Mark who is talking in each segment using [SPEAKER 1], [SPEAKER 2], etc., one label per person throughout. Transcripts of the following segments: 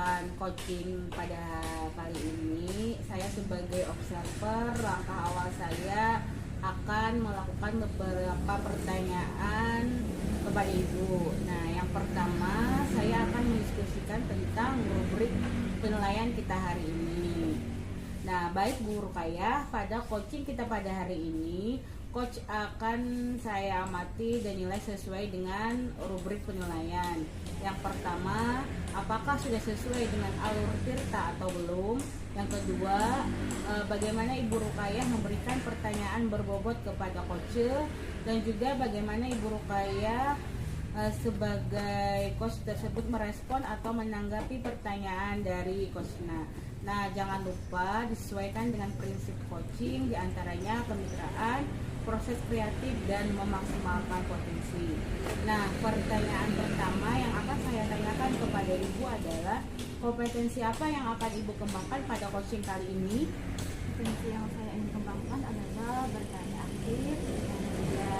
[SPEAKER 1] melakukan coaching pada kali ini, saya sebagai observer, langkah awal saya akan melakukan beberapa pertanyaan kepada Ibu. Nah, yang pertama saya akan mendiskusikan tentang rubrik penilaian kita hari ini. Nah, baik Bu Rukayah, pada coaching kita pada hari ini, coach akan saya amati dan nilai sesuai dengan rubrik penilaian. Yang pertama, apakah sudah sesuai dengan alur tirta atau belum? Yang kedua, bagaimana Ibu Rukayah memberikan pertanyaan berbobot kepada coach, dan juga bagaimana Ibu Rukayah sebagai coach tersebut merespon atau menanggapi pertanyaan dari coachnya. Nah, jangan lupa disesuaikan dengan prinsip coaching, diantaranya kemitraan, proses kreatif, dan memaksimalkan potensi. Nah, pertanyaan pertama yang akan saya tanyakan kepada Ibu adalah kompetensi apa yang akan Ibu kembangkan pada coaching kali ini?
[SPEAKER 2] Kompetensi yang saya ingin kembangkan adalah bertanya aktif dan juga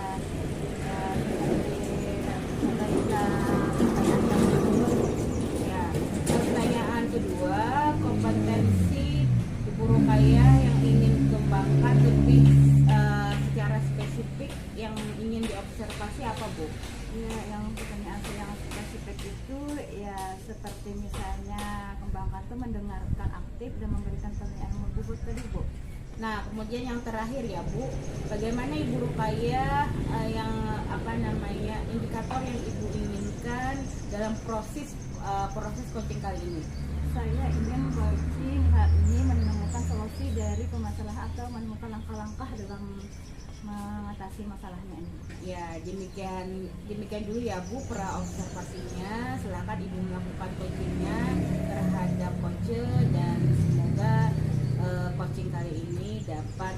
[SPEAKER 1] Ya, pertanyaan kedua, kompetensi Ibu Rukayah yang ingin kembangkan lebih secara spesifik yang ingin diobservasi apa, Bu?
[SPEAKER 2] Ya, yang pertanyaan saya yang spesifik itu ya seperti misalnya kembangkan itu mendengarkan aktif dan memberikan penilaian berbobot tadi, Bu.
[SPEAKER 1] Nah, kemudian yang terakhir ya Bu, bagaimana Ibu Rukayah yang indikator yang Ibu inginkan dalam proses coaching kali ini?
[SPEAKER 2] Saya ingin coaching hari ini menemukan solusi dari permasalahan atau menemukan langkah-langkah dalam mengatasi masalahnya ini.
[SPEAKER 1] Ya, demikian dulu ya Bu pra observasinya. Silakan Ibu melakukan coachingnya terhadap coach, dan semoga coaching kali ini dapat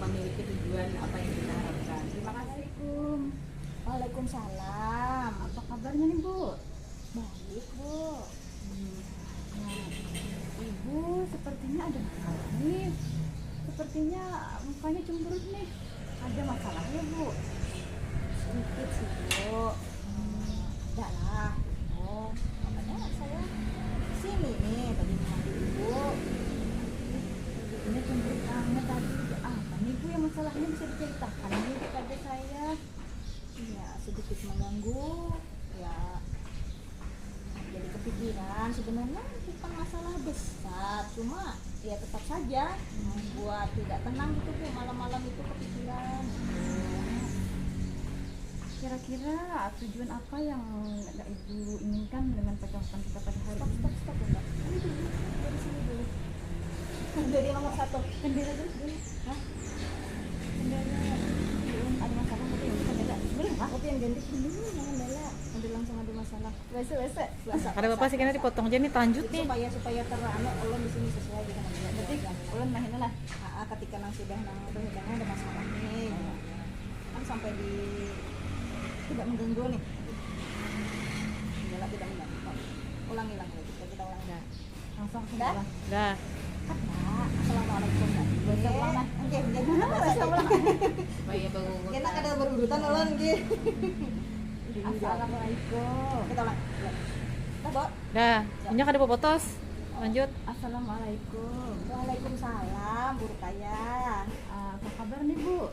[SPEAKER 1] memiliki tujuan apa yang kita harapkan. Terima kasih.
[SPEAKER 2] Waalaikumsalam. Apa kabarnya nih, Bu? Baik, Bu. Nah, Ibu sepertinya ada masalah nih. Sepertinya mukanya cemberut nih. Ada masalahnya, Bu?
[SPEAKER 1] Sedikit sih Bu.
[SPEAKER 2] Enggak lah. Oh, makanya saya sini nih tadi memanggil Ibu. Ini cemberut banget tadi. Apa nih, Bu, yang masalahnya bisa diceritakan nih kepada saya? Ya, sedikit mengganggu. Ya, jadi kepikiran. Sebenarnya bukan masalah besar, cuma ya tetap saja membuat tidak tenang gitu, Bu. Malam-malam itu kepikiran. Kira-kira tujuan apa yang Ibu inginkan dengan percakapan kita pada hari ini? Stop, enggak. Ini dulu, dari sini dulu. Dari nomor 1. Bendera dulu. Hah? Bendera. Belum ada masalah, tapi yang bendera. Belum, tapi yang ganti dulu, jangan bendera. Nanti langsung ada masalah. Wese.
[SPEAKER 3] Ada bapak sih kena dipotong aja nih, lanjut nih.
[SPEAKER 2] Supaya terano ulun di sini sesuai dengan dia. Berarti ulun mahin lah. Ketika nang sudah ada masalah nih. Kan sampai di tidak mengganggu nih. Tidak mengganggu. Ulangi lagi kita ulang dah. Langsung sudah.
[SPEAKER 3] Dah.
[SPEAKER 2] Assalamualaikum. Baca ulang lah. Oke, baca ulang.
[SPEAKER 1] Baik, Bu.
[SPEAKER 2] Kita kada berurutan ulang nggih. Assalamualaikum. Kita ulang. Dah, Bu.
[SPEAKER 3] Dah. Minyak ada potos. Lanjut.
[SPEAKER 2] Assalamualaikum. Waalaikumsalam, Bu Rukayah. Apa kabar nih, Bu?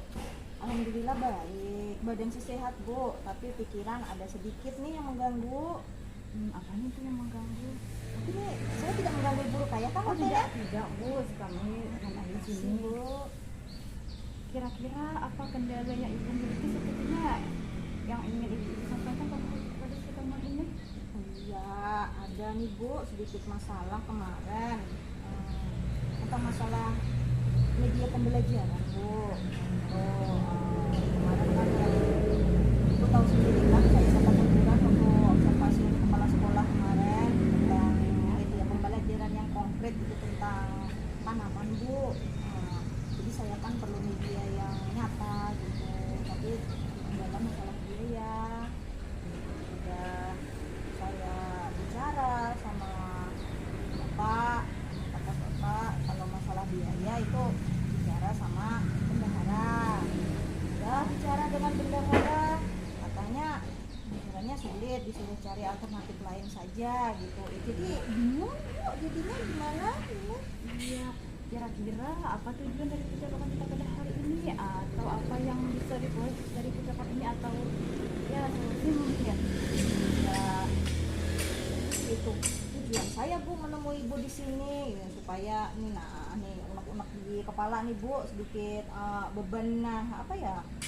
[SPEAKER 2] Alhamdulillah baik. Badan sih sehat, Bu, tapi pikiran ada sedikit nih yang mengganggu. Apa nih tuh yang mengganggu? Tapi nih, saya tidak mengganggu Ibu Rukayah kan? Oh, tidak, Bu. Kami hanya di sini, Bu. Kira-kira apa kendala yang Ibu miliki sepertinya yang ingin Ibu sampaikan pada pertemuan ini? Iya, ada nih, Bu, sedikit masalah kemarin tentang masalah media pembelajaran, Bu. Kemarin kan Ibu tahu sendiri kan, saya sempat menggunakan untuk observasi untuk kepala sekolah kemarin tentang media pembelajaran yang konkret itu tentang tanaman, Bu. Jadi saya kan perlu media yang nyata gitu, tapi dalam masalah biaya sudah saya bicara sama Bapak, kata Bapak kalau masalah biaya itu bicara sama bendahara. Udah bicara dengan bendahara, katanya cari alternatif lain saja gitu. Jadi bingung Bu, jadinya gimana?
[SPEAKER 4] Iya, kira-kira apa tujuan dari percakapan kita pada hari ini, atau apa yang bisa dibuat dari percakapan ini, atau ya solusi mungkin.
[SPEAKER 2] Ya itu tujuan saya Bu menemui Ibu di sini ya, supaya nih unek-unek di kepala nih Bu sedikit beban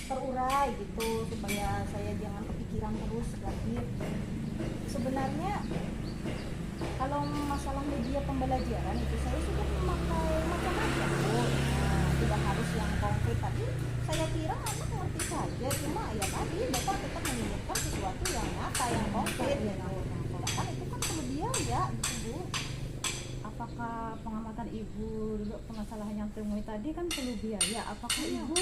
[SPEAKER 2] terurai gitu, supaya saya jangan kepikiran terus lagi. Sebenarnya kalau masalah media pembelajaran itu saya sudah memakai macam-macam Bu. Tidak harus yang konkret tadi. Saya kira anak ngerti saja, cuma ya tadi Bapak tetap menyebutkan sesuatu yang nyata, yang konkret gitu. Bahkan itu kan perlu biaya gitu Bu.
[SPEAKER 4] Apakah pengamatan Ibu dulu permasalahan yang temui tadi kan perlu biaya? Apakah Ibu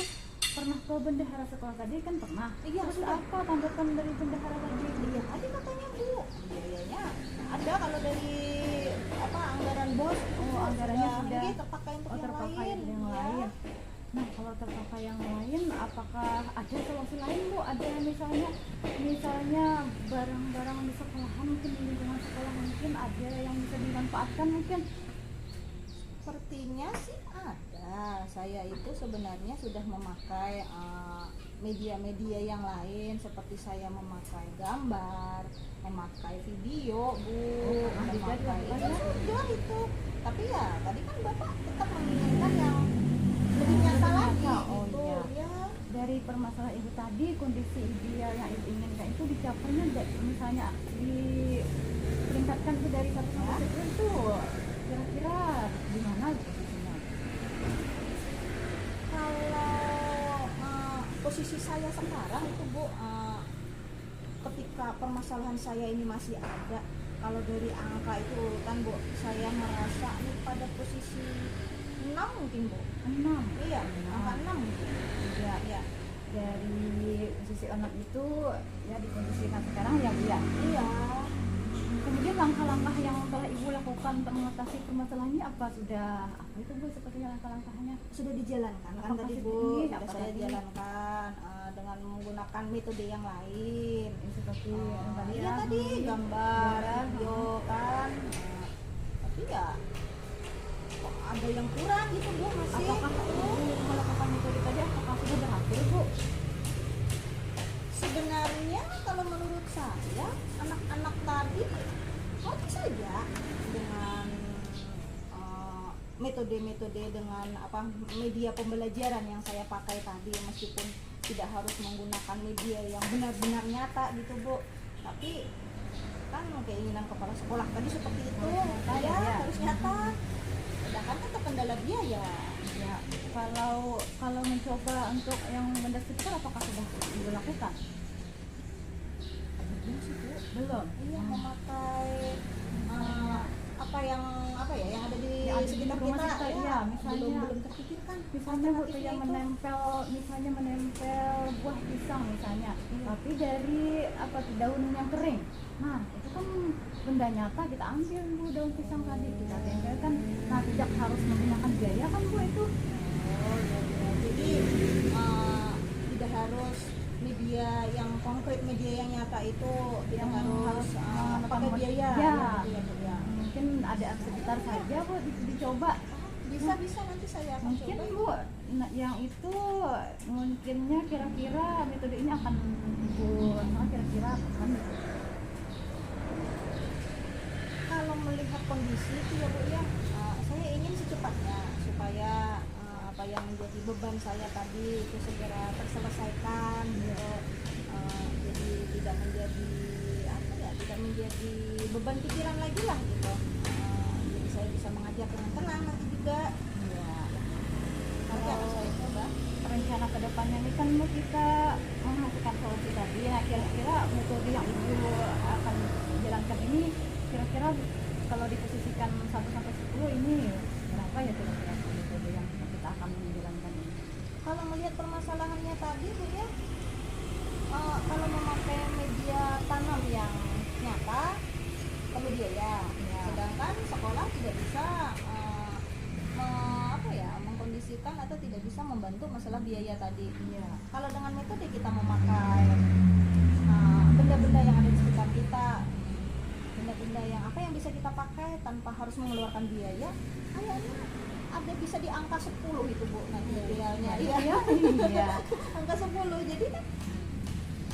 [SPEAKER 4] pernah ke bendahara sekolah tadi? Kan pernah.
[SPEAKER 2] Iya,
[SPEAKER 4] Terus
[SPEAKER 2] sudah.
[SPEAKER 4] apa tanggapan dari bendahara tadi?
[SPEAKER 2] Iya tadi katanya Bu, biayanya ada kalau dari anggaran bos.
[SPEAKER 4] Anggarannya sudah
[SPEAKER 2] terpakai untuk yang
[SPEAKER 4] terpakai
[SPEAKER 2] lain.
[SPEAKER 4] yang
[SPEAKER 2] Ya.
[SPEAKER 4] lain. Nah, kalau terpakai yang lain, apakah ada solusi lain Bu? Ada misalnya barang-barang di sekolahan, mungkin di lingkungan sekolah mungkin ada yang bisa dimanfaatkan mungkin.
[SPEAKER 2] Sepertinya sih ada. Saya itu sebenarnya sudah memakai media-media yang lain, seperti saya memakai gambar, memakai video Bu, memakai itu sudah itu. Tapi ya tadi kan Bapak tetap menginginkan yang lebih nyata lagi
[SPEAKER 4] Oh,
[SPEAKER 2] gitu.
[SPEAKER 4] iya.
[SPEAKER 2] Ya.
[SPEAKER 4] Dari permasalahan Ibu tadi, kondisi ideal yang Ibu inginkan itu dicapainya misalnya ditingkatkan itu dari 1 sampai 10 itu kira-kira di mana posisinya?
[SPEAKER 2] Kalau posisi saya sekarang itu Bu, ketika permasalahan saya ini masih ada, kalau dari angka itu kan Bu, saya merasa ini pada posisi 6 mungkin Bu.
[SPEAKER 4] 6.
[SPEAKER 2] Iya, angka 6 mungkin.
[SPEAKER 4] Ya,
[SPEAKER 2] Iya.
[SPEAKER 4] dari posisi 6 itu ya dikondisikan sekarang ya Bu ya.
[SPEAKER 2] Iya.
[SPEAKER 4] Kemudian langkah-langkah yang telah Ibu lakukan untuk mengatasi permasalahan ini apa itu Bu sepertinya langkah-langkahnya?
[SPEAKER 2] Sudah dijalankan kan
[SPEAKER 4] Apakah
[SPEAKER 2] tadi
[SPEAKER 4] sudah
[SPEAKER 2] Bu,
[SPEAKER 4] ini?
[SPEAKER 2] sudah
[SPEAKER 4] Apa
[SPEAKER 2] saya
[SPEAKER 4] tadi?
[SPEAKER 2] jalankan dengan menggunakan metode yang lain.
[SPEAKER 4] Seperti yang tadi
[SPEAKER 2] Iya
[SPEAKER 4] ya,
[SPEAKER 2] tadi gambar,
[SPEAKER 4] gambar,
[SPEAKER 2] video kan. Tapi ya kok ada yang kurang gitu Bu masih.
[SPEAKER 4] Apakah Ibu melakukan metode tadi, apakah sudah berhasil Bu?
[SPEAKER 2] Sebenarnya kalau menurut saya anak-anak tadi oke saja dengan metode-metode dengan media pembelajaran yang saya pakai tadi, meskipun tidak harus menggunakan media yang benar-benar nyata gitu Bu, tapi kan keinginan kepala sekolah tadi seperti itu,
[SPEAKER 4] Ya.
[SPEAKER 2] harus nyata, sedangkan kan terkendala biaya.
[SPEAKER 4] Ya, kalau mencoba untuk yang mendasarkan apakah sudah dilakukan?
[SPEAKER 2] Belum sih Bu.
[SPEAKER 4] Belum.
[SPEAKER 2] Iya, memakai yang ada di
[SPEAKER 4] Yang ada di
[SPEAKER 2] sekitar
[SPEAKER 4] rumah
[SPEAKER 2] kita,
[SPEAKER 4] kita,
[SPEAKER 2] ya,
[SPEAKER 4] iya, misalnya-
[SPEAKER 2] belum terpikirkan.
[SPEAKER 4] Misalnya Bu tuh yang
[SPEAKER 2] Alternatifnya
[SPEAKER 4] menempel buah pisang misalnya,
[SPEAKER 2] Iya.
[SPEAKER 4] tapi dari daun yang kering. Nah, itu kan benda nyata, kita ambil Bu daun pisang tadi, kita tempelkan. Nah, tidak harus menggunakan biaya kan Bu itu.
[SPEAKER 2] Oh iya, iya. Jadi tidak harus media yang konkret, media yang nyata itu tidak
[SPEAKER 4] Yang
[SPEAKER 2] harus
[SPEAKER 4] harus
[SPEAKER 2] pakai biaya.
[SPEAKER 4] Ya.
[SPEAKER 2] Gitu ya, Bu, ya.
[SPEAKER 4] Mungkin ada sekitar saja Bu dicoba.
[SPEAKER 2] Bisa nanti saya akan
[SPEAKER 4] Mungkin
[SPEAKER 2] coba.
[SPEAKER 4] Bu, yang itu mungkinnya kira-kira metode ini akan Bu kira-kira kapan?
[SPEAKER 2] Kalau melihat kondisi itu ya Bu ya, saya ingin secepatnya supaya apa yang menjadi beban saya tadi itu segera terselesaikan gitu. Jadi tidak menjadi beban pikiran lagi lah gitu. Jadi saya bisa mengajar dengan tenang nanti juga.
[SPEAKER 4] Ya.
[SPEAKER 2] Nanti akan saya coba.
[SPEAKER 4] Rencana kedepannya ini kan Bu, kita menghasilkan solusi tadi. Nah, kira-kira metode yang Ibu akan jalankan ini kira-kira kalau diposisikan 1 sampai 10 ini berapa ya kira-kira metode yang kita akan menjalankan ini?
[SPEAKER 2] Kalau melihat permasalahannya tadi Bu ya, kalau memakai media tanam yang nyata perlu biaya,
[SPEAKER 4] Ya.
[SPEAKER 2] sedangkan sekolah tidak bisa mengkondisikan atau tidak bisa membantu masalah biaya tadi.
[SPEAKER 4] Iya.
[SPEAKER 2] Kalau dengan metode kita memakai benda-benda yang ada di sekitar kita benda-benda yang apa yang bisa kita pakai tanpa harus mengeluarkan biaya, kayaknya ada bisa di angka 10 itu Bu nanti idealnya.
[SPEAKER 4] Iya.
[SPEAKER 2] Angka 10. Jadi kan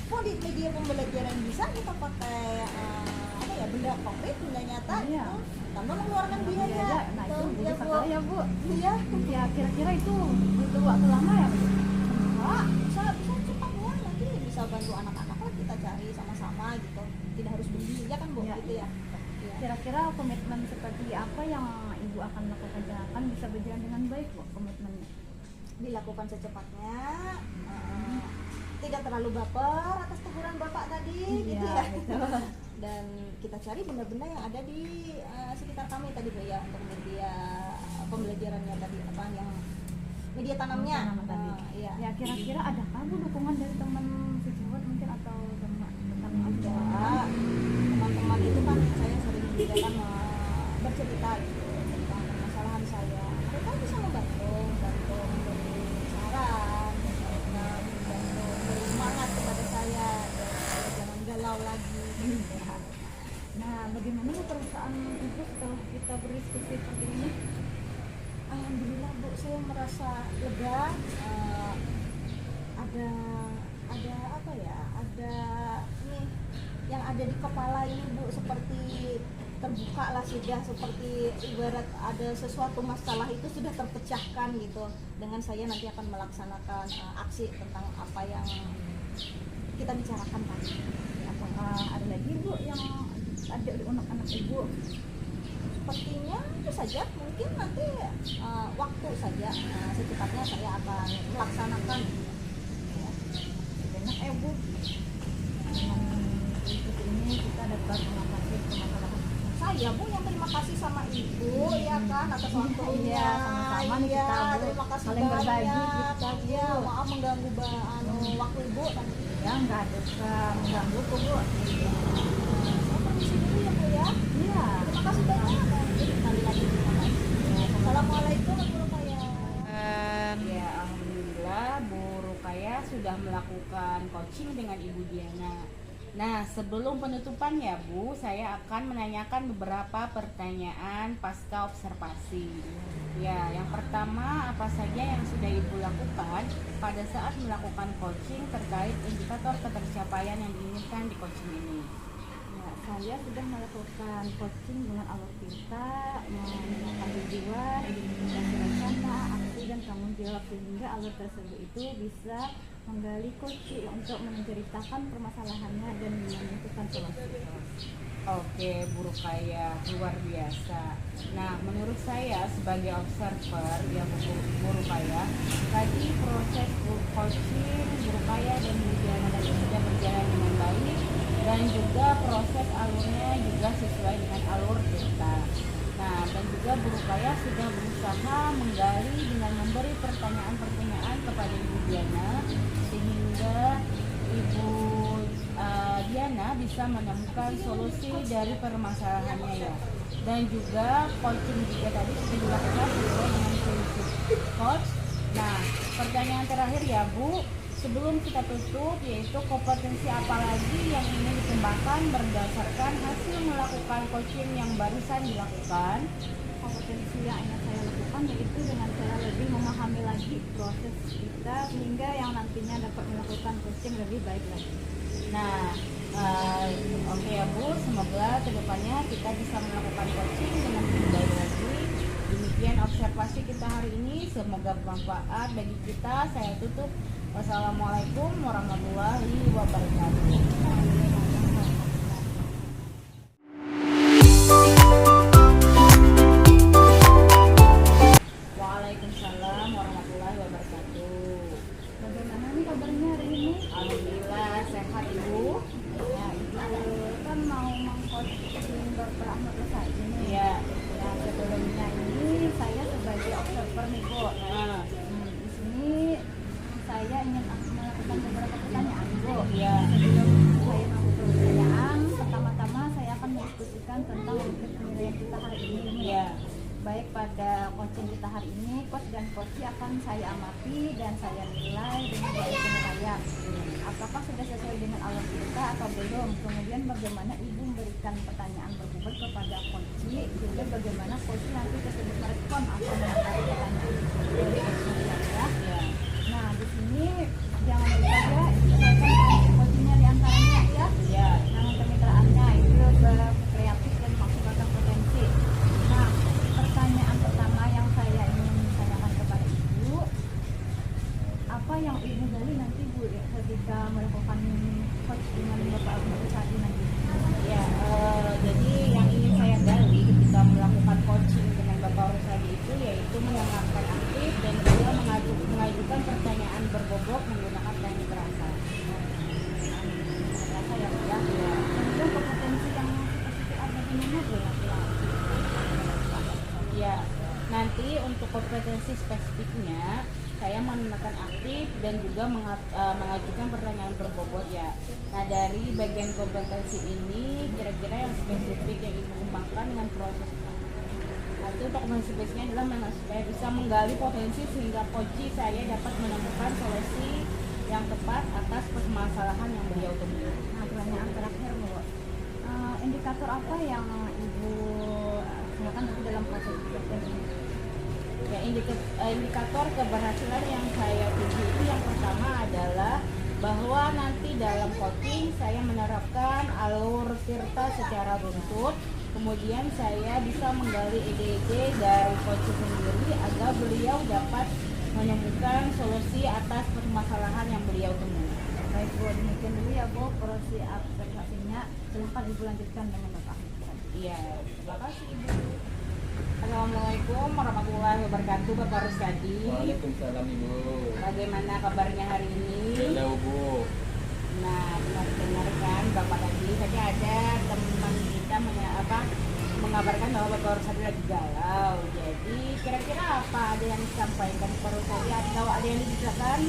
[SPEAKER 2] kok di media pembelajaran bisa kita pakai apa ya, benda konkret, benda nyata
[SPEAKER 4] Iya.
[SPEAKER 2] gitu tanpa mengeluarkan biaya.
[SPEAKER 4] Nah
[SPEAKER 2] gitu.
[SPEAKER 4] itu
[SPEAKER 2] Ya,
[SPEAKER 4] bisa sekali ya Bu.
[SPEAKER 2] Iya.
[SPEAKER 4] Ya kira-kira itu butuh waktu lama ya Bu?
[SPEAKER 2] Wah, bisa cepat ya, nanti bisa bantu anak-anak lah kita cari sama-sama gitu. Tidak harus beli ya kan Bu,
[SPEAKER 4] Iya.
[SPEAKER 2] gitu ya. Iya.
[SPEAKER 4] Kira-kira komitmen seperti apa yang Ibu akan lakukan akan bisa berjalan dengan baik Bu komitmennya?
[SPEAKER 2] Dilakukan secepatnya, tidak terlalu baper atas teguran Bapak tadi gitu
[SPEAKER 4] Iya,
[SPEAKER 2] ya.
[SPEAKER 4] betul.
[SPEAKER 2] Dan kita cari benda-benda yang ada di sekitar kami tadi Bu ya, untuk media pembelajarannya tadi, apa yang media tanamnya.
[SPEAKER 4] Tanaman tadi.
[SPEAKER 2] Iya.
[SPEAKER 4] Ya kira-kira adakah Bu dukungan dari teman sejawat mungkin atau teman
[SPEAKER 2] Ya, teman-teman itu kan saya sering juga kan bercerita gitu tentang permasalahan saya. Mereka bisa membantu memberi saran, membantu memberi semangat kepada saya dan saya jangan galau lagi.
[SPEAKER 4] Nah, bagaimana perasaan Ibu setelah kita berdiskusi seperti ini?
[SPEAKER 2] Alhamdulillah Bu, saya merasa lega. Ada apa ya? Ada nih yang ada di kepala ini Bu, seperti terbuka lah sudah, seperti ibarat ada sesuatu masalah itu sudah terpecahkan gitu. Dengan saya nanti akan melaksanakan aksi tentang apa yang kita bicarakan tadi.
[SPEAKER 4] Apakah ada lagi Bu yang ada di anak-anak Ibu?
[SPEAKER 2] Sepertinya itu saja, mungkin nanti waktu saja, secepatnya saya akan melaksanakan.
[SPEAKER 4] Banyak Bu. Dengan diskusi ini kita dapat mengatasi permasalahan.
[SPEAKER 2] Saya Bu yang terima kasih sama Ibu ya kan atas waktunya.
[SPEAKER 4] Iya, sama-sama nih
[SPEAKER 2] Iya,
[SPEAKER 4] kita, Bu.
[SPEAKER 2] terima kasih
[SPEAKER 4] Saling berbagi
[SPEAKER 2] banyak.
[SPEAKER 4] kita, Bu.
[SPEAKER 2] Iya, maaf mengganggu waktu Ibu tadi.
[SPEAKER 4] Ya nggak ada mengganggu kok Bu.
[SPEAKER 2] Saya permisi dulu ya Bu ya.
[SPEAKER 4] Iya.
[SPEAKER 2] Terima kasih banyak. Sekali lagi terima kasih. Assalamualaikum warahmatullahi wabarakatuh.
[SPEAKER 1] Ya, alhamdulillah Bu Rukaya sudah melakukan coaching dengan Ibu Diana. Nah, sebelum penutupan ya Bu, saya akan menanyakan beberapa pertanyaan pasca observasi. Ya, yang pertama, apa saja yang sudah Ibu lakukan pada saat melakukan coaching terkait indikator ketercapaian yang diinginkan di coaching ini?
[SPEAKER 4] Ya, saya sudah melakukan coaching dengan alur kita, menggunakan tujuan, identifikasi rencana, aksi dan tanggung jawab sehingga alur tersebut itu bisa menggali coaching untuk menceritakan permasalahannya dan menentukan solusi.
[SPEAKER 1] Oke, Bu Rukaya, luar biasa. Nah, menurut saya sebagai observer ya Bu Rukaya, tadi proses coaching Bu Rukaya dan Bu Diana tadi sudah berjalan dengan baik dan juga proses alurnya juga sesuai dengan alur kita. Nah, dan juga Bu Rukaya sudah berusaha menggali dengan memberi pertanyaan-pertanyaan kepada Ibu Diana sehingga Ibu Diana bisa menemukan solusi dari permasalahannya ya. Dan juga coaching juga tadi sudah dilakukan sesuai dengan prinsip coach. Nah, pertanyaan terakhir ya Bu, sebelum kita tutup, yaitu kompetensi apa lagi yang ingin dikembangkan berdasarkan hasil melakukan coaching yang barusan dilakukan?
[SPEAKER 4] Kompetensi yang ingin saya lakukan yaitu dengan cara lebih memahami lagi proses kita sehingga yang nantinya dapat melakukan coaching lebih baik lagi.
[SPEAKER 1] Nah, oke ya Bu, semoga kedepannya kita bisa melakukan coaching dengan lebih baik lagi. Demikian observasi kita hari ini, semoga bermanfaat bagi kita. Saya tutup. Wassalamualaikum warahmatullahi wabarakatuh. Waalaikumsalam warahmatullahi wabarakatuh.
[SPEAKER 4] Bagaimana nih kabarnya hari ini?
[SPEAKER 1] Alhamdulillah sehat Ibu.
[SPEAKER 4] Ya, Ibu kan mau meng-coaching Dr. Ahmad Lesari nih.
[SPEAKER 1] Iya.
[SPEAKER 4] Nah, sebelumnya ini saya sebagai observer nih Bu.
[SPEAKER 1] Nah,
[SPEAKER 4] Di sini saya ingin melakukan beberapa pertanyaan Bu.
[SPEAKER 1] iya.
[SPEAKER 4] Sebelum saya melakukan pertanyaan, pertama-tama saya akan mendiskusikan tentang penilaian kita hari ini.
[SPEAKER 1] Iya.
[SPEAKER 4] baik pada coaching kita hari ini, coach dan coach akan saya amati dan saya nilai dengan baik layak. Apakah sudah sesuai dengan alur kita atau belum? Kemudian bagaimana ibu memberikan pertanyaan berbobot kepada coach, juga bagaimana coach nanti tersebut merespon atau menanggapi pertanyaan dari coach saya. Nah di sini jangan lupa ya sesuaikan coachingnya diantaranya ya.
[SPEAKER 1] Ya.
[SPEAKER 4] Nama kemitraannya itu berkreatif dan maksimalkan potensi. Nah, pertanyaan pertama yang saya ingin tanyakan kepada ibu, apa yang ibu gali nanti bu ya, ketika melakukan coach dengan bapak Agus tadi nanti?
[SPEAKER 1] Ya, jadi yang ingin saya gali ketika melakukan coaching dengan Bapak Rusadi itu yaitu mendengarkan aktif dan juga mengajukan pertanyaan berbobot menggunakan teknik rasa.
[SPEAKER 4] Rasa ya bu ya. Kemudian kompetensi yang spesifik ada di mana bu laki-laki?
[SPEAKER 1] Ya, nanti untuk kompetensi spesifiknya saya menekan aktif dan juga mengajukan pertanyaan berbobot ya. Nah dari bagian kompetensi ini kira-kira yang spesifik yang ibu kembangkan dengan proses itu untuk kompetensi spesifiknya adalah supaya bisa menggali potensi sehingga coach saya dapat menemukan solusi yang tepat atas permasalahan yang beliau temui.
[SPEAKER 4] Nah, pertanyaan terakhir bu, indikator apa yang ibu gunakan dalam proses ini?
[SPEAKER 1] Ya, indikator keberhasilan yang saya tuju itu yang pertama adalah bahwa nanti dalam coaching saya menerapkan alur Tirta secara runtut, kemudian saya bisa menggali ide-ide dari coach sendiri agar beliau dapat menemukan solusi atas permasalahan yang beliau temui.
[SPEAKER 4] Baik bu, demikian dulu ya bu proses observasinya. Silahkan ibu lanjutkan dengan bapak.
[SPEAKER 1] Iya, terima kasih Ibu. Assalamualaikum warahmatullahi wabarakatuh Bapak Rusadi.
[SPEAKER 5] Waalaikumsalam Ibu.
[SPEAKER 1] Bagaimana kabarnya hari ini?
[SPEAKER 5] Jauh Bu.
[SPEAKER 1] Nah, benar kan Bapak tadi ada teman kita mengabarkan bahwa Bapak Rusadi lagi galau. Jadi kira-kira apa ada yang disampaikan Bapak Rusadi atau ada yang diceritakan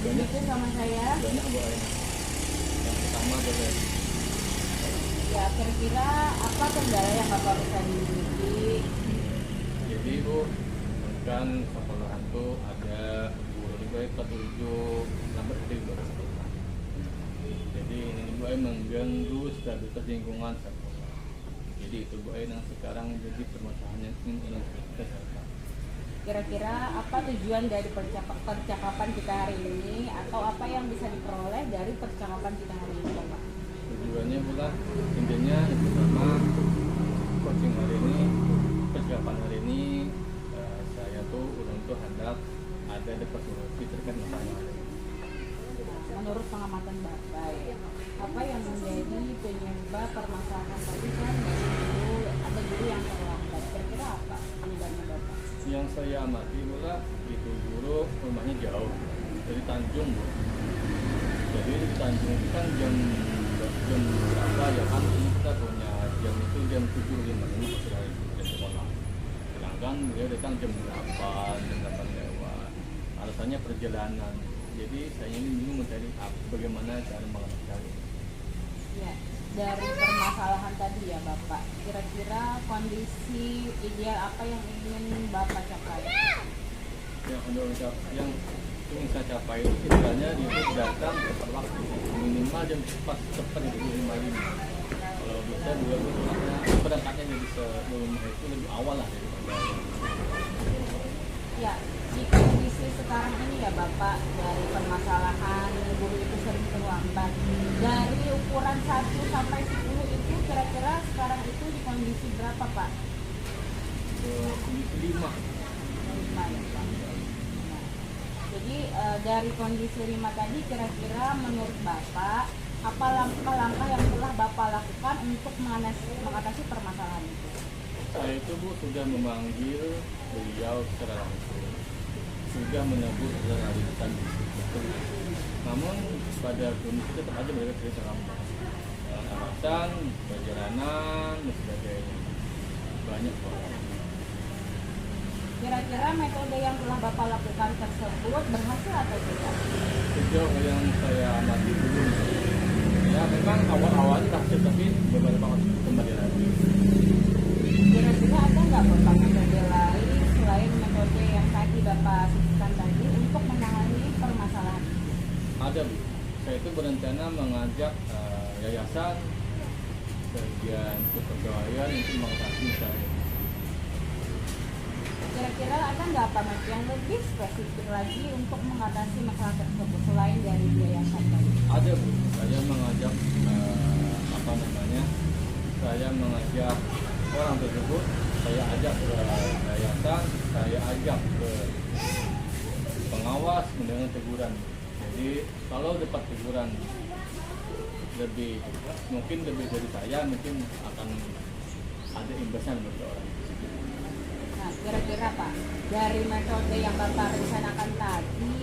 [SPEAKER 1] begitu sama saya?
[SPEAKER 5] Banyak Bu. Yang pertama boleh.
[SPEAKER 1] Ya, kira-kira apa kendala yang Bapak Rusadi miliki?
[SPEAKER 5] Jadi Bu, kan sekolahan tuh ada guru di baik petunjuk lambat di luar sekolah. Jadi ini Bu mengganggu stabilitas lingkungan sekolah. Jadi itu Bu yang sekarang jadi permasalahannya ingin kita selesaikan.
[SPEAKER 1] Kira-kira apa tujuan dari percakapan kita hari ini atau apa yang bisa diperoleh dari percakapan kita hari ini, Bapak?
[SPEAKER 5] Tujuannya pula intinya yang pertama coaching hari ini, percakapan hari ini saya tuh untuk hendak ada solusi terkait masalah hari ini.
[SPEAKER 1] Menurut pengamatan Bapak, apa yang menjadi penyebab permasalahan tadi kan ada guru yang terlambat? Kira-kira apa penyebabnya Bapak?
[SPEAKER 5] Yang saya amati pula itu guru rumahnya jauh dari Tanjung Bu. Jadi di Tanjung itu kan jam berapa ya kan ini kita punya jam itu jam 7.55 sudah di sekolah. Sedangkan beliau datang jam 8 lewat. Alasannya perjalanan. Jadi saya ini bingung mencari bagaimana cara mengatasi.
[SPEAKER 1] Ya, dari permasalahan tadi ya Bapak, kira-kira kondisi ideal apa yang ingin Bapak capai?
[SPEAKER 5] Yang ingin saya capai itu sebenarnya itu datang tepat waktu, minimal jam tepat itu 5.5. Kalau bisa juga berangkatnya jadi sebelum itu lebih awal lah daripada.
[SPEAKER 1] Ya, di kondisi sekarang ini ya Bapak, dari permasalahan guru itu sering terlambat, dari ukuran 1 sampai 10 itu kira-kira sekarang itu di kondisi berapa Pak?
[SPEAKER 5] Kondisi 5.
[SPEAKER 1] 5 ya Pak. Nah, jadi dari kondisi 5 tadi kira-kira menurut Bapak apa langkah-langkah yang telah Bapak lakukan untuk mengatasi permasalahan itu?
[SPEAKER 5] Saya itu Bu sudah memanggil beliau secara langsung, sudah menegur realitas di situ. Namun pada kondisi tetap aja mereka cerita lambat. Alasan perjalanan dan sebagainya banyak banget.
[SPEAKER 1] Kira-kira metode yang telah Bapak lakukan tersebut berhasil atau tidak?
[SPEAKER 5] Sejauh yang saya amati dulu, ya memang awal-awalnya berhasil tapi beberapa waktu kembali lagi.
[SPEAKER 1] Kira-kira ada nggak Bapak metode
[SPEAKER 5] Ada Bu, saya itu berencana mengajak yayasan bagian kepegawaian untuk mengatasi saya.
[SPEAKER 1] Kira-kira ada nggak Pak Mas yang lebih spesifik lagi untuk mengatasi masalah tersebut selain dari yayasan tadi?
[SPEAKER 5] Ada Bu, saya mengajak saya mengajak orang tersebut, saya ajak ke yayasan, saya ajak ke pengawas mendengar teguran. Jadi kalau dapat teguran mungkin lebih dari saya, mungkin akan ada imbasan bagi orang.
[SPEAKER 1] Nah, kira-kira Pak, dari metode yang Bapak rencanakan tadi,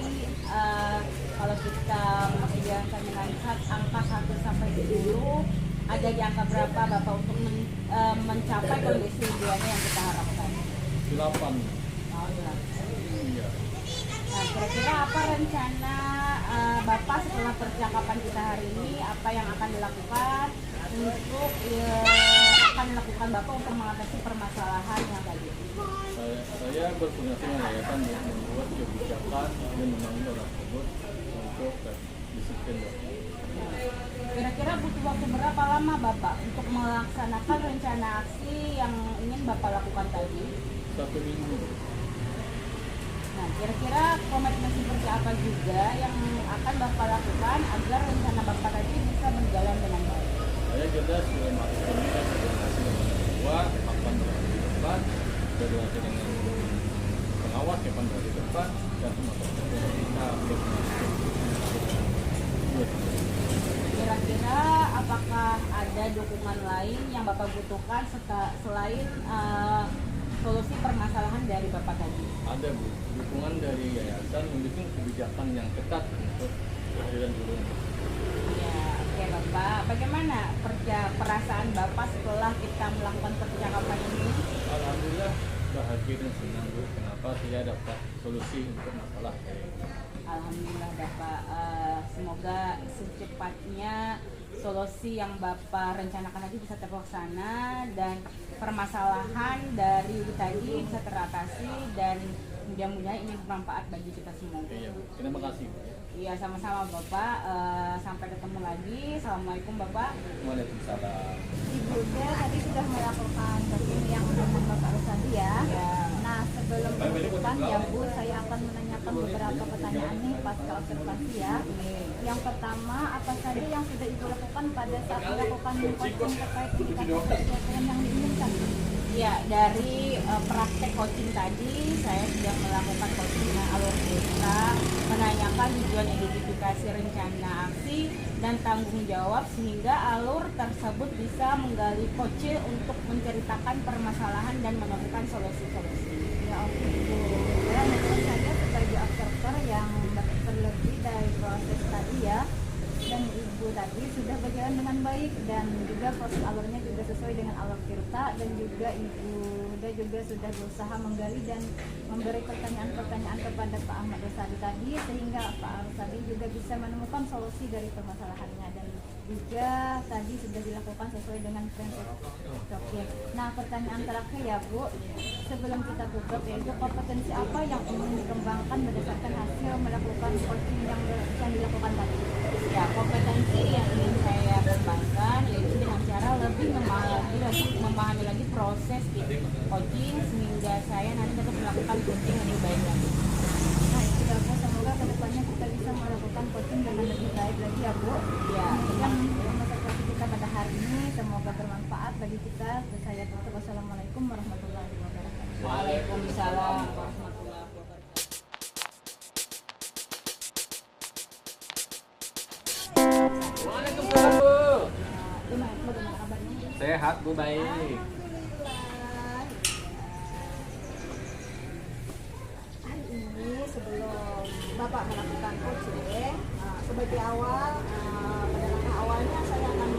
[SPEAKER 1] kalau kita menjalankan dengan angka 1 sampai 10, ada di angka berapa Bapak untuk mencapai kondisi idealnya yang kita harapkan?
[SPEAKER 5] 8.
[SPEAKER 1] Oh, jelas.
[SPEAKER 5] Iya.
[SPEAKER 1] Nah, kira-kira apa rencana Bapak setelah percakapan kita hari ini? Apa yang akan dilakukan untuk akan dilakukan Bapak untuk mengatasi permasalahan yang tadi?
[SPEAKER 5] Saya berkoordinasi dengan yayasan untuk membuat kebijakan dan memanggil orang tersebut untuk disiplin.
[SPEAKER 1] Kira-kira butuh waktu berapa lama Bapak untuk melaksanakan rencana aksi yang ingin Bapak lakukan tadi?
[SPEAKER 5] 1 minggu.
[SPEAKER 1] Nah, kira-kira komitmen seperti apa juga yang akan Bapak lakukan agar rencana Bapak tadi bisa berjalan dengan baik?
[SPEAKER 5] Saya jelas sudah melakukan koordinasi dengan ketua, kapan berada di depan, koordinasi dengan pengawas, kapan berada di depan, dan semua kita
[SPEAKER 1] Kira-kira apakah ada dukungan lain yang Bapak butuhkan selain solusi permasalahan dari Bapak tadi?
[SPEAKER 5] ada Bu, dukungan dari yayasan mendukung kebijakan yang ketat untuk kehadiran guru.
[SPEAKER 1] Ya, oke Bapak. Bagaimana perasaan Bapak setelah kita melakukan percakapan ini?
[SPEAKER 5] Alhamdulillah bahagia dan senang Bu. Kenapa saya dapat solusi untuk masalah saya.
[SPEAKER 1] Alhamdulillah Bapak. Semoga secepatnya solusi yang Bapak rencanakan tadi bisa terlaksana dan permasalahan dari tadi bisa teratasi dan mudah-mudahan ini bermanfaat bagi kita semua.
[SPEAKER 5] Iya Bu, terima kasih Bu.
[SPEAKER 1] Iya, sama-sama Bapak. Sampai ketemu lagi. Assalamualaikum Bapak.
[SPEAKER 5] Waalaikumsalam.
[SPEAKER 2] Ibu Del tadi sudah melakukan booking yang dengan Bapak Rusadi ya.
[SPEAKER 1] Ya.
[SPEAKER 2] Nah, sebelum penutupan ya Bu, saya akan menanyakan beberapa pertanyaan nih pasca observasi ya. Yang pertama, apa saja yang sudah Ibu lakukan pada saat melakukan coaching terkait indikator kesehatan yang diinginkan?
[SPEAKER 1] Ya, dari praktek coaching tadi saya sudah melakukan coaching dengan alur desa, menanyakan tujuan identifikasi rencana aksi dan tanggung jawab sehingga alur tersebut bisa menggali coach untuk menceritakan permasalahan dan menemukan solusi-solusi.
[SPEAKER 2] Ya oke Bu. Dan menurut saya sebagai observer yang terlebih dari proses tadi ya, dan Ibu tadi sudah berjalan dengan baik dan juga proses alurnya juga sesuai dengan alur Tirta, dan juga Ibu juga sudah berusaha menggali dan memberi pertanyaan-pertanyaan kepada Pak Ahmad Rusadi tadi sehingga Pak Rusadi juga bisa menemukan solusi dari permasalahannya, dan juga tadi sudah dilakukan sesuai dengan prinsip. Oke. Nah, pertanyaan terakhir ya Bu, sebelum kita tutup, yaitu kompetensi apa yang ingin dikembangkan berdasarkan hasil melakukan coaching yang dilakukan tadi?
[SPEAKER 1] Ya, kompetensi yang ingin saya kembangkan yaitu dengan cara lebih memahami lagi proses coaching sehingga saya nanti dapat melakukan coaching lebih baik lagi.
[SPEAKER 2] Nah, itu ya Bu, semoga kedepannya kita bisa melakukan coaching dengan lebih baik lagi ya Bu.
[SPEAKER 1] Ya,
[SPEAKER 2] Yang observasi kita pada hari ini semoga bermanfaat bagi kita. Saya tutup. Wassalamualaikum warahmatullahi wabarakatuh.
[SPEAKER 1] Waalaikumsalam warahmatullahi wabarakatuh.
[SPEAKER 5] Waalaikumsalam Bu.
[SPEAKER 2] Bagaimana kabarnya?
[SPEAKER 5] Sehat Bu, baik.
[SPEAKER 2] Alhamdulillah. Hari ini sebelum Bapak melakukan coaching, sebagai awal, pada langkah awalnya saya akan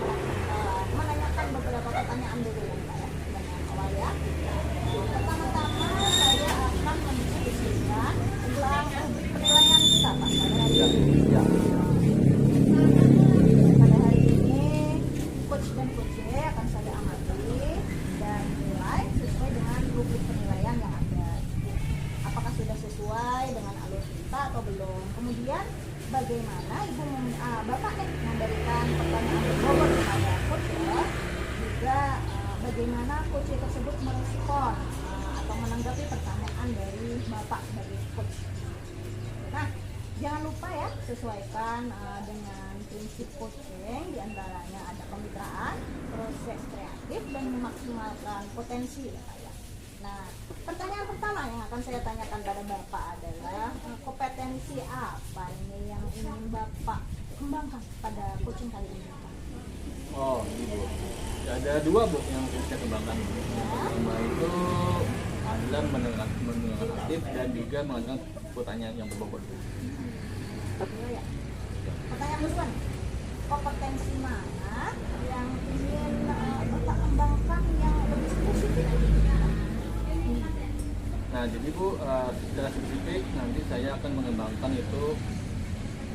[SPEAKER 2] menanyakan beberapa pertanyaan dulu ya Pak ya. Pertanyaan awal ya. Pertama-tama saya akan mendiskusikan tentang penilaian kita Pak pada hari ini. Pada hari ini coach dan coach akan saya amati dan nilai sesuai dengan rubrik penilaian yang ada. Apakah sudah sesuai dengan alur kita atau belum? Kemudian bagaimana Bapak memberikan pertanyaan berbobot kepada coach ya, juga bagaimana coach tersebut merespon atau menanggapi pertanyaan dari Bapak sebagai coach. Nah, jangan lupa ya, sesuaikan dengan prinsip coaching, diantaranya ada kemitraan, proses kreatif, dan memaksimalkan potensi ya Pak ya. Nah, pertanyaan pertama yang akan saya tanyakan pada Bapak adalah kompetensi apa ini yang ingin Bapak kembangkan pada coaching kali ini Pak?
[SPEAKER 5] Oh, gitu. Ada dua Bu yang saya kembangkan. Pertama itu adalah mendengar aktif dan juga mengajukan pertanyaan yang berbobot.
[SPEAKER 2] Ya. Pertanyaan kedua, kompetensi mana yang ingin Bapak kembangkan yang lebih spesifik?
[SPEAKER 5] Nah, jadi Bu, secara spesifik nanti saya akan mengembangkan itu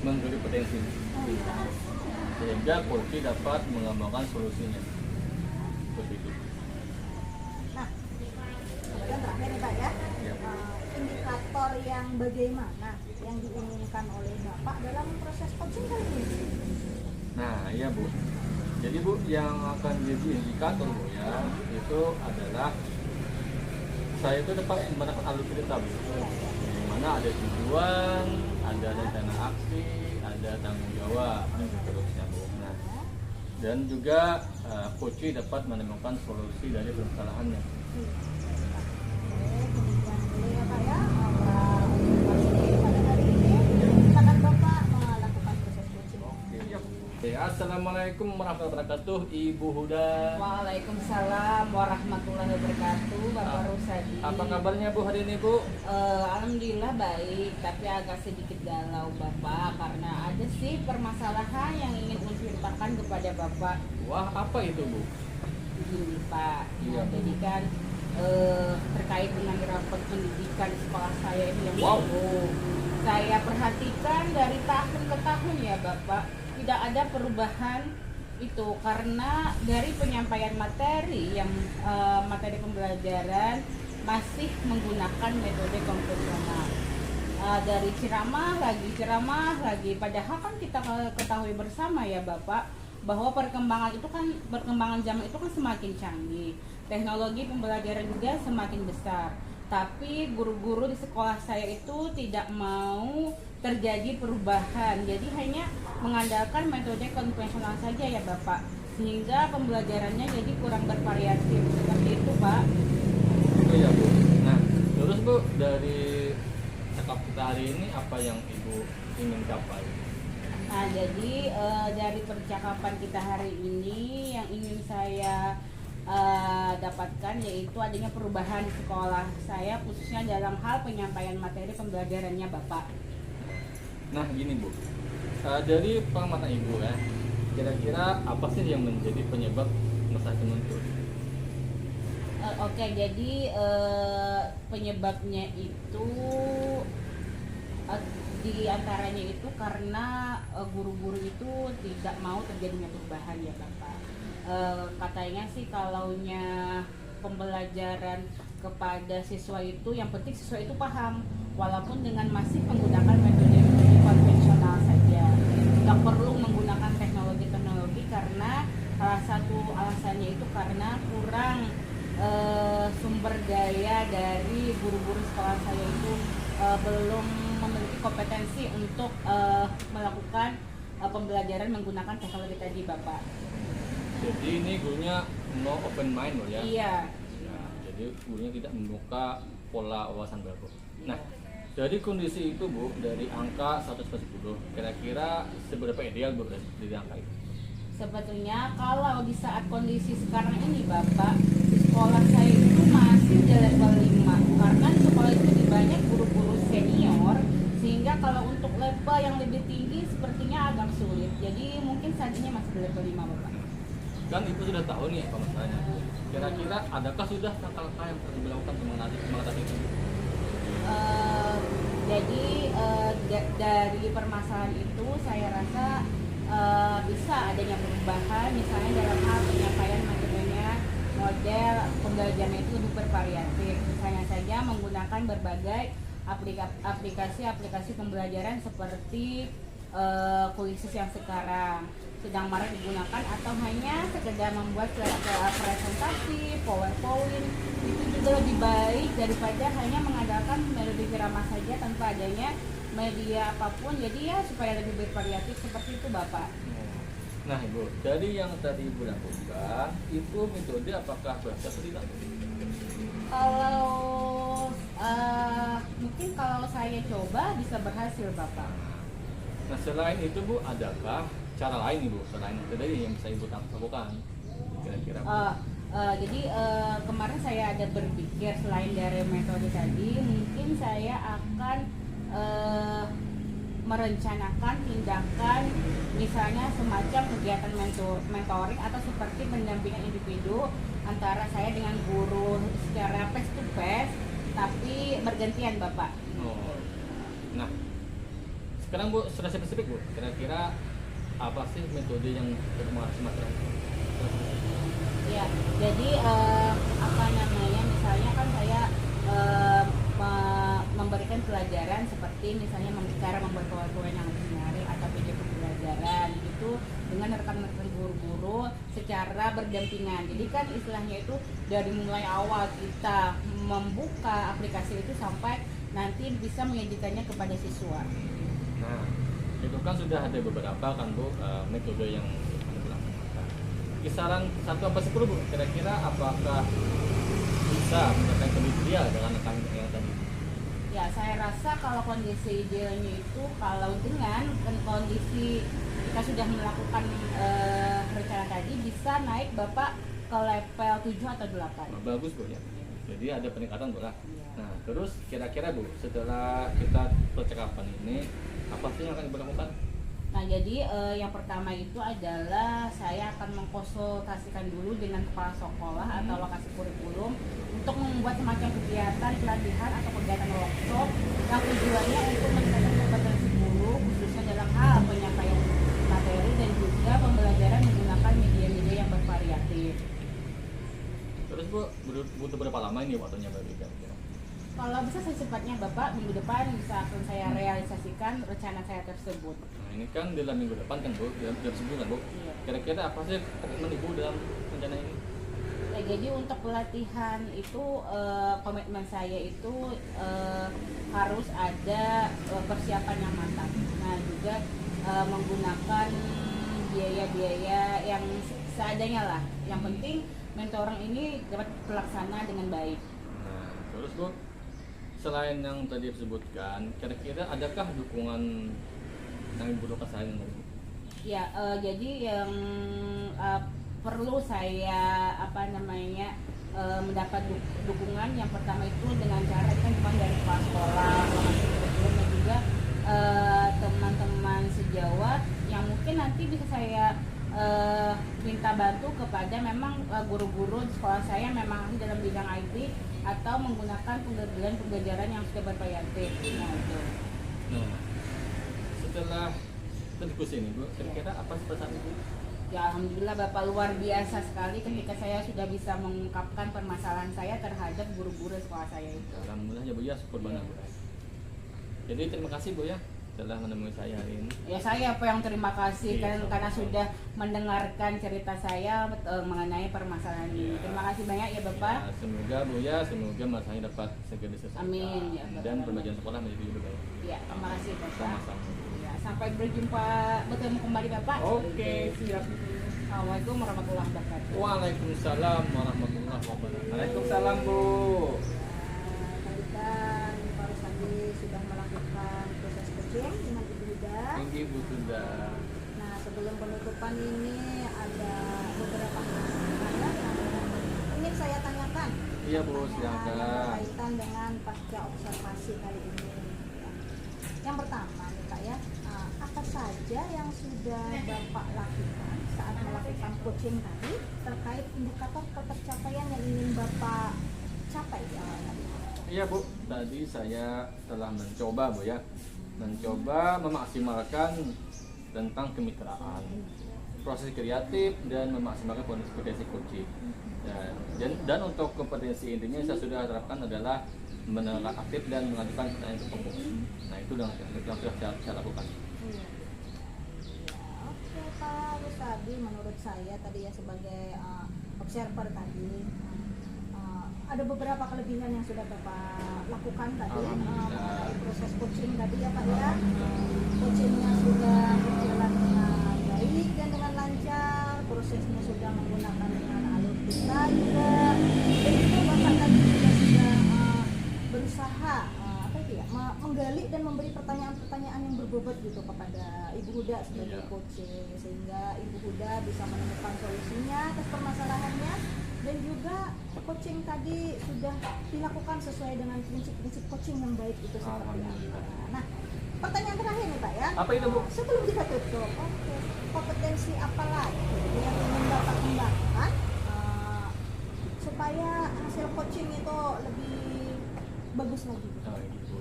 [SPEAKER 5] menggali potensi, sehingga coach dapat mengembangkan solusinya. Seperti itu.
[SPEAKER 2] Nah, kemudian terakhir nih Pak ya,
[SPEAKER 5] Ya.
[SPEAKER 2] Indikator yang bagaimana yang diinginkan oleh Bapak dalam proses coaching kali ini?
[SPEAKER 5] Nah, iya Bu. Jadi Bu, yang akan jadi indikator Bu ya, itu adalah saya itu dapat mendapatkan alur cerita Bu. Di mana ada tujuan, ada rencana aksi, ada tanggung jawab dan seterusnya Bu. Nah, dan juga coach dapat menemukan solusi dari permasalahannya.
[SPEAKER 2] Kemudian dulu ya Pak ya, pada hari ini silakan Bapak melakukan proses coaching.
[SPEAKER 5] Oke, assalamualaikum warahmatullahi wabarakatuh, Ibu Huda.
[SPEAKER 1] Waalaikumsalam warahmatullahi wabarakatuh, Bapak Rusadi.
[SPEAKER 5] Apa kabarnya Bu hari ini Bu?
[SPEAKER 1] Alhamdulillah baik, tapi agak sedikit galau Bapak karena ada sih permasalahan yang ingin ceritakan kepada Bapak.
[SPEAKER 5] Wah, apa itu Bu?
[SPEAKER 1] Gini Pak,
[SPEAKER 5] Iya, Bu.
[SPEAKER 1] jadi kan terkait dengan rapat pendidikan di sekolah saya ini yang
[SPEAKER 5] Wow.
[SPEAKER 1] baru, saya perhatikan dari tahun ke tahun ya Bapak, tidak ada perubahan itu karena dari penyampaian materi yang materi pembelajaran masih menggunakan metode konvensional. Dari ceramah lagi, padahal kan kita ketahui bersama ya Bapak bahwa perkembangan zaman itu kan semakin canggih, teknologi pembelajaran juga semakin besar, tapi guru-guru di sekolah saya itu tidak mau terjadi perubahan, jadi hanya mengandalkan metode konvensional saja ya Bapak, sehingga pembelajarannya jadi kurang bervariasi seperti itu Pak.
[SPEAKER 5] Iya Bu. Nah, terus Bu, dari cakap kita hari ini apa yang Ibu ingin capai?
[SPEAKER 1] Nah, jadi dari percakapan kita hari ini yang ingin saya dapatkan yaitu adanya perubahan di sekolah saya khususnya dalam hal penyampaian materi pembelajarannya Bapak.
[SPEAKER 5] Nah, gini Bu, dari pengamatan Ibu ya, kira-kira apa sih yang menjadi penyebab masalah itu muncul?
[SPEAKER 1] Oke, jadi penyebabnya itu di antaranya itu karena guru-guru itu tidak mau terjadinya perubahan ya Bapak. Katanya sih kalaunya pembelajaran kepada siswa itu yang penting siswa itu paham walaupun dengan masih menggunakan metode konvensional saja, nggak perlu menggunakan teknologi karena salah satu alasannya itu karena kurang sumber daya dari guru-guru sekolah saya itu belum memiliki kompetensi untuk melakukan pembelajaran menggunakan teknologi tadi Bapak.
[SPEAKER 5] Jadi ini gurunya no open mind loh ya?
[SPEAKER 1] Iya.
[SPEAKER 5] Nah, jadi gurunya tidak membuka pola wawasan baru. Nah, dari kondisi itu Bu, dari angka 100/10, kira-kira seberapa ideal Bu dari angka itu?
[SPEAKER 1] Sebetulnya kalau di saat kondisi sekarang ini Bapak, di sekolah saya itu masih di level 5 karena di sekolah itu lebih banyak guru-guru senior, sehingga kalau untuk level yang lebih tinggi sepertinya agak sulit. Jadi mungkin saat ini masih di level 5 Bapak.
[SPEAKER 5] Kan Ibu sudah tahu nih apa masalahnya. Kira-kira adakah sudah langkah-langkah yang perlu dilakukan untuk mengatasi itu?
[SPEAKER 1] Jadi dari permasalahan itu saya rasa bisa adanya perubahan, misalnya dalam hal penyampaian materinya, model pembelajaran itu lebih bervariatif, misalnya saja menggunakan berbagai aplikasi pembelajaran seperti krisis yang sekarang sedang marak digunakan, atau hanya sekedar membuat presentasi, PowerPoint, itu juga lebih baik daripada hanya mengandalkan metode Wirama saja tanpa adanya media apapun. Jadi ya supaya lebih bervariatif seperti itu Bapak.
[SPEAKER 5] Nah Ibu, dari yang tadi Ibu lakukan itu metode apakah berhasil atau tidak?
[SPEAKER 1] Kalau mungkin kalau saya coba bisa berhasil Bapak.
[SPEAKER 5] Nah selain itu Bu, adakah cara lain Ibu selain itu tadi yang bisa Ibu lakukan kira-kira?
[SPEAKER 1] Jadi kemarin saya ada berpikir selain dari metode tadi, mungkin saya akan merencanakan tindakan misalnya semacam kegiatan mentoring atau seperti pendampingan individu antara saya dengan guru secara face to face tapi bergantian Bapak.
[SPEAKER 5] Oh. Nah sekarang Bu, sudah spesifik Bu, kira-kira apa sih metode yang semacam itu?
[SPEAKER 1] Ya, jadi apa namanya, misalnya kan saya memberikan pelajaran seperti misalnya cara membuat PowerPoint yang menarik atau PDF pembelajaran itu dengan rekan-rekan guru-guru secara berdampingan. Jadi kan istilahnya itu dari mulai awal kita membuka aplikasi itu sampai nanti bisa menyajikannya kepada siswa.
[SPEAKER 5] Nah itu kan sudah ada beberapa kan Bu metode yang dilakukan. Kisaran 1 sampai 10 Bu, kira-kira apakah bisa mencapai kriteria dengan yang tadi?
[SPEAKER 1] Ya, saya rasa kalau kondisi idealnya itu kalau dengan kondisi kita sudah melakukan rencana tadi bisa naik Bapak ke level 7 atau 8.
[SPEAKER 5] Bagus Bu ya. Jadi ada peningkatan Bu lah.
[SPEAKER 1] Iya.
[SPEAKER 5] Nah terus kira-kira Bu, setelah kita percakapan ini apa sih yang akan Ibu lakukan?
[SPEAKER 1] Nah, jadi yang pertama itu adalah saya akan mengkonsultasikan dulu dengan kepala sekolah atau lokasi kurikulum untuk membuat semacam kegiatan pelatihan atau kegiatan workshop yang tujuannya untuk meningkatkan kompetensi guru khususnya dalam hal penyampaian materi dan juga pembelajaran menggunakan media-media yang bervariatif.
[SPEAKER 5] Terus Bu, butuh berapa lama ini waktunya bagi kira-kira?
[SPEAKER 1] Kalau bisa secepatnya Bapak, minggu depan bisa akan saya realisasikan rencana saya tersebut.
[SPEAKER 5] Nah ini kan dalam minggu depan kan Bu, dalam sebulan Bu.
[SPEAKER 1] Iya.
[SPEAKER 5] Kira-kira apa sih komitmen Ibu dalam rencana ini?
[SPEAKER 1] Ya, jadi untuk pelatihan itu komitmen saya itu harus ada persiapan yang matang. Nah juga menggunakan biaya-biaya yang seadanya lah. Yang penting mentoring ini dapat terlaksana dengan baik.
[SPEAKER 5] Nah terus Bu, selain yang tadi disebutkan, kira-kira adakah dukungan yang Ibu rasain dari Bu?
[SPEAKER 1] Ya, jadi yang perlu saya mendapat dukungan yang pertama itu dengan cara kan bukan dari kepala sekolah, lokasi kurikulum dan juga teman-teman sejawat yang mungkin nanti bisa saya minta bantu kepada memang guru-guru di sekolah saya memang ahli dalam bidang IT atau menggunakan pembelajaran yang sudah bervariatif. Nah itu.
[SPEAKER 5] Nah setelah diskusi ini Bu, kira-kira apa sih pesan Ibu?
[SPEAKER 1] Ya alhamdulillah Bapak luar biasa sekali ketika saya sudah bisa mengungkapkan permasalahan saya terhadap guru-guru sekolah saya itu.
[SPEAKER 5] Alhamdulillah ya Bu ya, syukur banget Bu. Jadi terima kasih Bu ya telah menemui saya hari ini.
[SPEAKER 1] Ya saya apa yang terima kasih
[SPEAKER 5] Iya,
[SPEAKER 1] karena
[SPEAKER 5] sama-sama.
[SPEAKER 1] sudah mendengarkan cerita saya mengenai permasalahan ini.
[SPEAKER 5] Iya.
[SPEAKER 1] Terima kasih banyak ya Bapak.
[SPEAKER 5] Ya, semoga Bu ya, semoga masalahnya dapat segera diselesaikan.
[SPEAKER 1] Amin, ya, Bapak.
[SPEAKER 5] Dan pembelajaran sekolah menjadi lebih baik.
[SPEAKER 1] Ya terima kasih Bapak.
[SPEAKER 5] Sama-sama.
[SPEAKER 1] Ya, sampai bertemu kembali Bapak.
[SPEAKER 5] Oke, siap.
[SPEAKER 1] Assalamualaikum warahmatullahi wabarakatuh.
[SPEAKER 5] Waalaikumsalam warahmatullahi wabarakatuh. Waalaikumsalam Bu.
[SPEAKER 2] Tadi kan Pak Rusadi sudah melakukan proses coaching dengan Ibu Huda.
[SPEAKER 5] Tinggi Bu sudah.
[SPEAKER 2] Nah, sebelum penutupan ini ada beberapa pertanyaan yang ingin saya tanyakan.
[SPEAKER 5] Iya Bu,
[SPEAKER 2] Pertanyaan yang
[SPEAKER 5] silakan.
[SPEAKER 2] berkaitan dengan pasca observasi kali ini. Ya. Yang pertama nih Kak ya, apa saja yang sudah Bapak lakukan saat melakukan coaching tadi terkait indikator ketercapaian yang ingin Bapak capai di awal tadi?
[SPEAKER 5] Iya Bu, tadi saya telah mencoba Bu ya, mencoba memaksimalkan tentang kemitraan, proses kreatif dan memaksimalkan kompetensi coaching. Dan untuk kompetensi intinya saya sudah terapkan adalah menolak aktif dan mengajukan pertanyaan ke pokok. Nah itu yang sudah saya lakukan.
[SPEAKER 2] Terus tadi menurut saya tadi ya sebagai observer tadi ada beberapa kelebihan yang sudah Bapak lakukan tadi mengenai proses coaching tadi ya Pak ya. Coachingnya sudah berjalan dengan baik dan dengan lancar, prosesnya sudah menggunakan dengan alur kita juga, dan juga Bapak tadi juga sudah berusaha apa itu ya, menggali dan memberi pertanyaan-pertanyaan yang berbobot gitu kepada Ibu Huda sebagai coaching, sehingga Ibu Huda bisa menemukan solusinya atas permasalahannya, dan juga coaching tadi sudah dilakukan sesuai dengan prinsip-prinsip coaching yang baik itu seperti apa. Nah, pertanyaan terakhir nih Pak ya.
[SPEAKER 5] Apa itu Bu?
[SPEAKER 2] Sebelum kita tutup, kompetensi apa lagi yang ingin Bapak kembangkan supaya hasil coaching itu lebih bagus lagi?
[SPEAKER 5] Nah, gitu.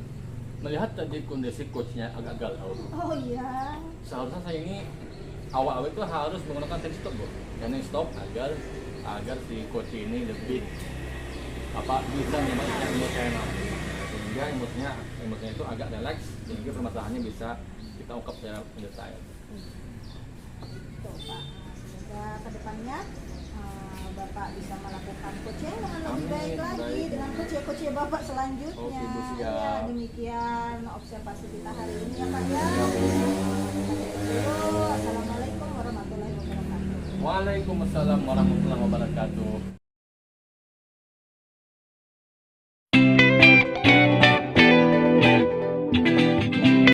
[SPEAKER 5] Melihat tadi kondisi coachnya agak galau,
[SPEAKER 2] Oh iya.
[SPEAKER 5] seharusnya saya ini awal-awal itu harus menggunakan teknik stop Bu. Teknik stop agar si coach ini lebih bisa menyebabkan emosional, sehingga emosinya itu agak relax, sehingga permasalahannya bisa kita ungkap secara detail.
[SPEAKER 2] Tuh Pak, semoga kedepannya Bapak bisa melakukan coaching dengan lebih baik lagi dengan coach Bapak selanjutnya.
[SPEAKER 5] Oke, Bu, siap.
[SPEAKER 2] Ya, demikian observasi kita hari ini ya Pak ya. Assalamualaikum warahmatullahi wabarakatuh.
[SPEAKER 5] Waalaikumsalam warahmatullahi wabarakatuh.